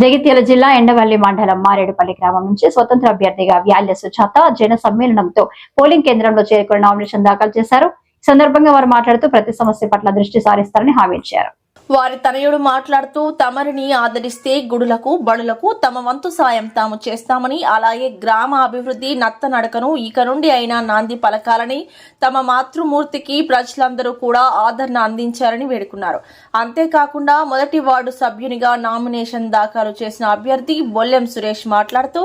జగిత్యాల జిల్లా ఎండవల్లి మండలం మారేడుపల్లి గ్రామం నుంచి స్వతంత్ర అభ్యర్థిగా వ్యాల్య సుజాత జన సమ్మేళనంతో పోలింగ్ కేంద్రంలో చేరుకుని నామినేషన్ దాఖలు చేశారు. ఈ సందర్భంగా వారు మాట్లాడుతూ ప్రతి సమస్య పట్ల దృష్టి సారిస్తారని హామీ ఇచ్చారు. వారి తనయుడు మాట్లాడుతూ తమరిని ఆదరిస్తే గుడులకు బడులకు తమ వంతు సాయం తాము చేస్తామని, అలాగే గ్రామ అభివృద్ధి నత్తనడకను ఇక నుండి అయినా నాంది పలకాలని, తమ మాతృమూర్తికి ప్రజలందరూ కూడా ఆదరణ అందించారని వేడుకున్నారు. అంతేకాకుండా మొదటి వార్డు సభ్యునిగా నామినేషన్ దాఖలు చేసిన అభ్యర్థి బొల్లెం సురేష్ మాట్లాడుతూ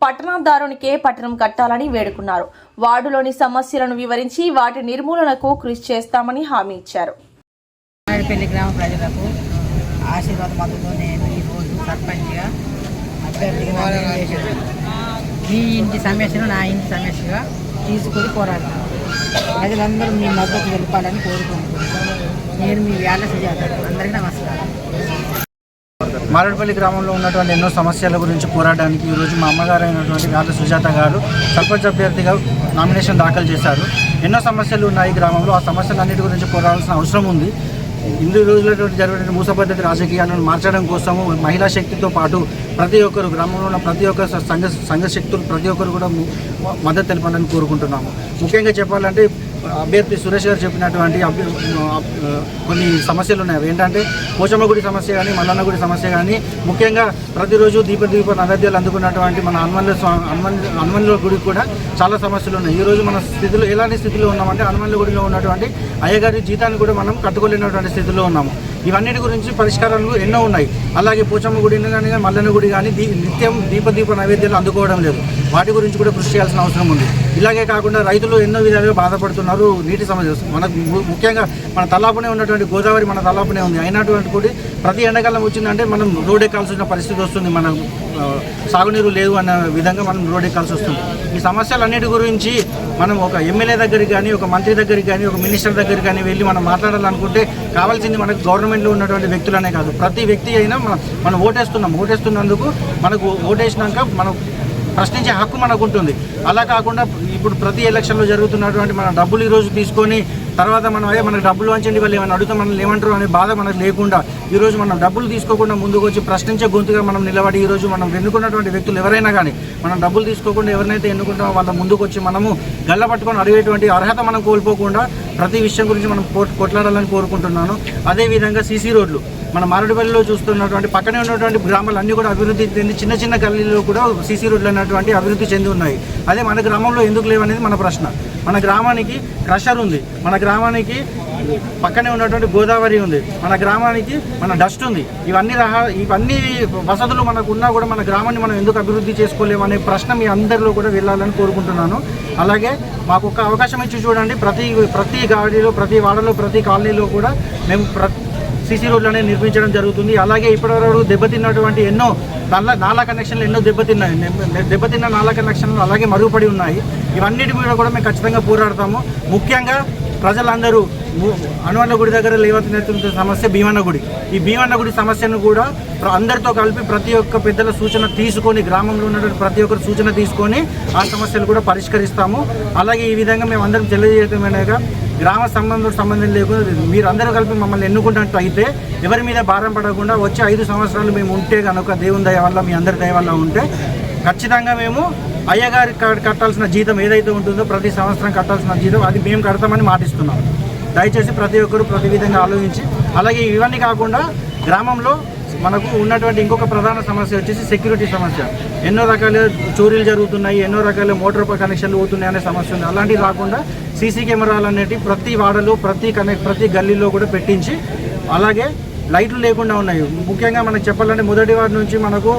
పట్టణదారునికే పట్టణం కట్టాలని వేడుకున్నారు. వార్డులోని సమస్యలను వివరించి వాటి నిర్మూలనకు కృషి చేస్తామని హామీ ఇచ్చారు. మారేడుపల్లి గ్రామ ప్రజలకు ఆశీర్వాదమతో నేను ఈరోజు సర్పంచ్గా అభ్యర్థిగా చేశాను. మీ ఇంటి సమస్యను నా ఇంటి సమస్యగా తీసుకొని పోరాడుతాను. ప్రజలందరూ మీ మద్దతు తెలపాలని కోరుకుంటున్నాను. నేను మీ వ్యాల్య సుజాత. అందరికీ నమస్కారం. మారేడుపల్లి గ్రామంలో ఉన్నటువంటి ఎన్నో సమస్యల గురించి పోరాడడానికి ఈరోజు మా అమ్మగారు అయినటువంటి వ్యాల్య సుజాత గారు సర్పంచ్ అభ్యర్థిగా నామినేషన్ దాఖలు చేశారు. ఎన్నో సమస్యలు ఉన్నాయి గ్రామంలో. ఆ సమస్యలన్నిటి గురించి పోరాడాల్సిన అవసరం ఉంది. ఇన్ని రోజులతో జరిగిన మూస పద్ధతి రాజకీయాలను మార్చడం కోసము మహిళా శక్తితో పాటు ప్రతి ఒక్కరు గ్రామంలో ఉన్న ప్రతి ఒక్క సంఘ శక్తులు ప్రతి ఒక్కరు కూడా మద్దతు తెలపాలని కోరుకుంటున్నాము. ముఖ్యంగా చెప్పాలంటే అభ్యర్థి సురేష్ గారు చెప్పినటువంటి కొన్ని సమస్యలు ఉన్నాయి. ఏంటంటే పోచమ్మ గుడి సమస్య కానీ, మల్లన్న గుడి సమస్య కానీ, ముఖ్యంగా ప్రతిరోజు దీప నైవేద్యాలు అందుకున్నటువంటి మన హనుమన్ల గుడికి కూడా చాలా సమస్యలు ఉన్నాయి. ఈరోజు మన స్థితిలో ఎలాంటి స్థితిలో ఉన్నామంటే హనుమన్ల గుడిలో ఉన్నటువంటి అయ్యగారి జీతాన్ని కూడా మనం కట్టుకోలేనటువంటి స్థితిలో ఉన్నాము. ఇవన్నిటి గురించి పరిష్కారాలు ఎన్నో ఉన్నాయి. అలాగే పోచమ్మ గుడిని కానీ, మల్లన్న గుడి కానీ నిత్యం దీప నైవేద్యాలు అందుకోవడం లేదు. వాటి గురించి కూడా కృషి చేయాల్సిన అవసరం ఉంది. ఇలాగే కాకుండా రైతులు ఎన్నో విధాలుగా బాధపడుతున్నారు. నీటి సమస్య మనకు ముఖ్యంగా మన తలాపునే ఉన్నటువంటి గోదావరి మన తలాపునే ఉంది. అయినటువంటి కూడా ప్రతి ఎండాకాలం వచ్చిందంటే మనం రోడ్ ఎక్కాల్సిన పరిస్థితి వస్తుంది. మనం సాగునీరు లేదు అన్న విధంగా మనం రోడ్ ఎక్కాల్సి వస్తుంది. ఈ సమస్యలన్నిటి గురించి మనం ఒక ఎమ్మెల్యే దగ్గరికి కానీ, ఒక మంత్రి దగ్గరికి కానీ, ఒక మినిస్టర్ దగ్గరికి కానీ వెళ్ళి మనం మాట్లాడాలనుకుంటే కావాల్సింది మనకు గవర్నమెంట్లో ఉన్నటువంటి వ్యక్తులనే కాదు, ప్రతి వ్యక్తి అయినా మనం ఓటేస్తున్నందుకు మనకు ఓటేసినాక మనం ప్రశ్నించే హక్కు మనకు ఉంటుంది. అలా కాకుండా ఇప్పుడు ప్రతి ఎలక్షన్లో జరుగుతున్నటువంటి మన డబ్బులు ఈరోజు తీసుకొని తర్వాత మనకు డబ్బులు వంచండి వాళ్ళు ఏమైనా అడుగుతా మనల్ని ఏమంటారు అనే బాధ మనకు లేకుండా ఈరోజు మనం డబ్బులు తీసుకోకుండా ముందుకు వచ్చి ప్రశ్నించే గొంతుగా మనం నిలబడి ఈరోజు మనం ఎన్నుకున్నటువంటి వ్యక్తులు ఎవరైనా కానీ మనం డబ్బులు తీసుకోకుండా ఎవరినైతే ఎన్నుకుంటామో వాళ్ళ ముందుకు వచ్చి మనము గల్ల పట్టుకొని అడిగేటువంటి అర్హత మనం కోల్పోకుండా ప్రతి విషయం గురించి మనం కొట్లాడాలని కోరుకుంటున్నాను. అదేవిధంగా సీసీ రోడ్లు మన మారేడుపల్లిలో చూస్తున్నటువంటి పక్కనే ఉన్నటువంటి గ్రామాలు అన్నీ కూడా అభివృద్ధి చెంది చిన్న గల్లీలో కూడా సీసీ రోడ్లు అనేటువంటి అభివృద్ధి చెంది ఉన్నాయి. అదే మన గ్రామంలో ఎందుకు లేవనేది మన ప్రశ్న. మన గ్రామానికి క్రషర్ ఉంది, మన గ్రామానికి పక్కనే ఉన్నటువంటి గోదావరి ఉంది, మన గ్రామానికి మన డస్ట్ ఉంది. ఇవన్నీ వసతులు మనకు ఉన్నా కూడా మన గ్రామాన్ని మనం ఎందుకు అభివృద్ధి చేసుకోలేము అనే ప్రశ్న మీ అందరిలో కూడా వెళ్ళాలని కోరుకుంటున్నాను. అలాగే మాకు ఒక అవకాశం ఇచ్చి చూడండి. ప్రతి గాడిలో, ప్రతి వాడలో, ప్రతి కాలనీలో కూడా మేము సీసీ రోడ్లు అనేది నిర్మించడం జరుగుతుంది. అలాగే ఇప్పటివరకు దెబ్బతిన్నటువంటి ఎన్నో నాలా కనెక్షన్లు ఎన్నో దెబ్బతిన్న నాలా కనెక్షన్లు అలాగే మరుగుపడి ఉన్నాయి. ఇవన్నిటి మీద కూడా మేము ఖచ్చితంగా పోరాడతాము. ముఖ్యంగా ప్రజలందరూ హనుమన్ల గుడి దగ్గర లేవనెత్తుతున్న సమస్య భీమన్న గుడి. ఈ భీమన్న గుడి సమస్యను కూడా అందరితో కలిపి ప్రతి ఒక్క పెద్దల సూచన తీసుకొని, గ్రామంలో ఉన్నటువంటి ప్రతి ఒక్కరు సూచన తీసుకొని ఆ సమస్యలు కూడా పరిష్కరిస్తాము. అలాగే ఈ విధంగా మేము అందరం తెలియజేయటమేగా గ్రామ సంబంధం లేకుండా మీరందరూ కలిపి మమ్మల్ని ఎన్నుకున్నట్టు అయితే ఎవరి మీద భారం పడకుండా వచ్చే 5 సంవత్సరాలు మేము ఉంటే కనుక దేవుని దయ వల్ల, మీ అందరి దయ వల్ల ఉంటే ఖచ్చితంగా మేము అయ్యగారి కట్టాల్సిన జీతం ఏదైతే ఉంటుందో ప్రతి సంవత్సరం కట్టాల్సిన జీతం అది మేము కడతామని మాటిస్తున్నాం. దయచేసి ప్రతి ఒక్కరు ప్రతి విధంగా ఆలోచించి, అలాగే ఇవన్నీ కాకుండా గ్రామంలో మనకు ఉన్నటువంటి ఇంకొక ప్రధాన సమస్య వచ్చేసి సెక్యూరిటీ సమస్య. ఎన్నో రకాల చోరీలు జరుగుతున్నాయి, ఎన్నో రకాల మోటార్ కనెక్షన్లు పోతున్నాయి అనే సమస్య ఉంది. అలాంటివి కాకుండా సీసీ కెమెరాలు అనేవి ప్రతి వాడలో, ప్రతి గల్లీలో కూడా పెట్టించి, అలాగే లైట్లు లేకుండా ఉన్నాయి. ముఖ్యంగా మనకు చెప్పాలంటే మొదటి వారి నుంచి మనకు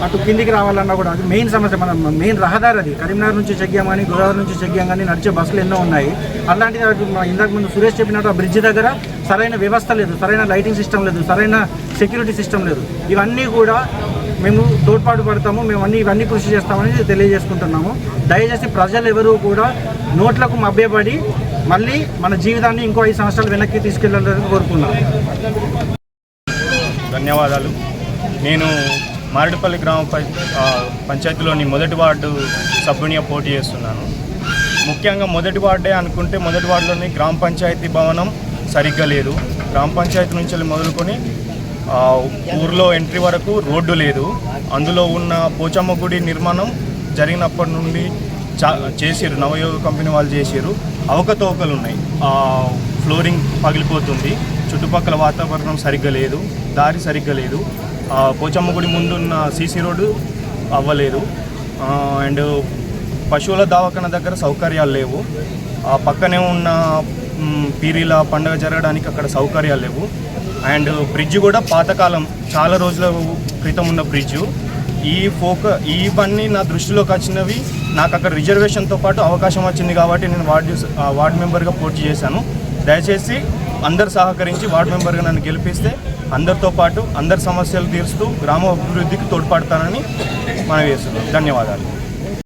అటు కిందికి రావాలన్నా కూడా అది మెయిన్ సమస్య. మన మెయిన్ రహదారి అది. కరీంనగర్ నుంచి చెగ్గాం కానీ, గోదావరి నుంచి చెగ్గాం కానీ నడిచే బస్సులు ఎన్నో ఉన్నాయి. అలాంటిది ఇందాక ముందు సురేష్ చెప్పినట్టు ఆ బ్రిడ్జ్ దగ్గర సరైన వ్యవస్థ లేదు, సరైన లైటింగ్ సిస్టమ్ లేదు, సరైన సెక్యూరిటీ సిస్టమ్ లేదు. ఇవన్నీ కూడా మేము తోడ్పాటు పడతాము, మేము ఇవన్నీ కృషి చేస్తామని తెలియజేసుకుంటున్నాము. దయచేసి ప్రజలు ఎవరు కూడా నోట్లకు మభ్యపడి మళ్ళీ మన జీవితాన్ని ఇంకో 5 సంవత్సరాలు వెనక్కి తీసుకెళ్లాలని కోరుకున్నాను. ధన్యవాదాలు. నేను మారేడుపల్లి గ్రామ పంచాయతీలోని మొదటి వార్డు సభ్యునిగా పోటీ చేస్తున్నాను. ముఖ్యంగా మొదటి వార్డే అనుకుంటే మొదటి వార్డులోని గ్రామ పంచాయతీ భవనం సరిగ్గా లేదు. గ్రామ పంచాయతీ నుంచి మొదలుకొని ఊర్లో ఎంట్రీ వరకు రోడ్డు లేదు. అందులో ఉన్న పోచమ్మ గుడి నిర్మాణం జరిగినప్పటి నుండి చేసిరు, నవయోగ కంపెనీ వాళ్ళు చేసిరు. అవకతవకలు ఉన్నాయి, ఫ్లోరింగ్ పగిలిపోతుంది, చుట్టుపక్కల వాతావరణం సరిగ్గా లేదు, దారి సరిగ్గా లేదు, పోచమ్మ గుడి ముందున్న సీసీ రోడ్డు అవ్వలేదు, అండ్ పశువుల దవాఖాన దగ్గర సౌకర్యాలు లేవు, పక్కనే ఉన్న పీరీల పండుగ జరగడానికి అక్కడ సౌకర్యాలు లేవు, అండ్ బ్రిడ్జ్ కూడా పాతకాలం చాలా రోజుల క్రితం ఉన్న బ్రిడ్జు. ఇవన్నీ నా దృష్టిలోకి వచ్చినవి. నాకు అక్కడ రిజర్వేషన్తో పాటు అవకాశం వచ్చింది కాబట్టి నేను వార్డు మెంబర్గా పోటీ చేశాను. దయచేసి అందరు సహకరించి వార్డు మెంబర్గా నన్ను గెలిపిస్తే అందరితో పాటు అందరి సమస్యలు తీరుస్తూ గ్రామ అభివృద్ధికి తోడ్పడతానని మనవి చేస్తున్నాను. ధన్యవాదాలు.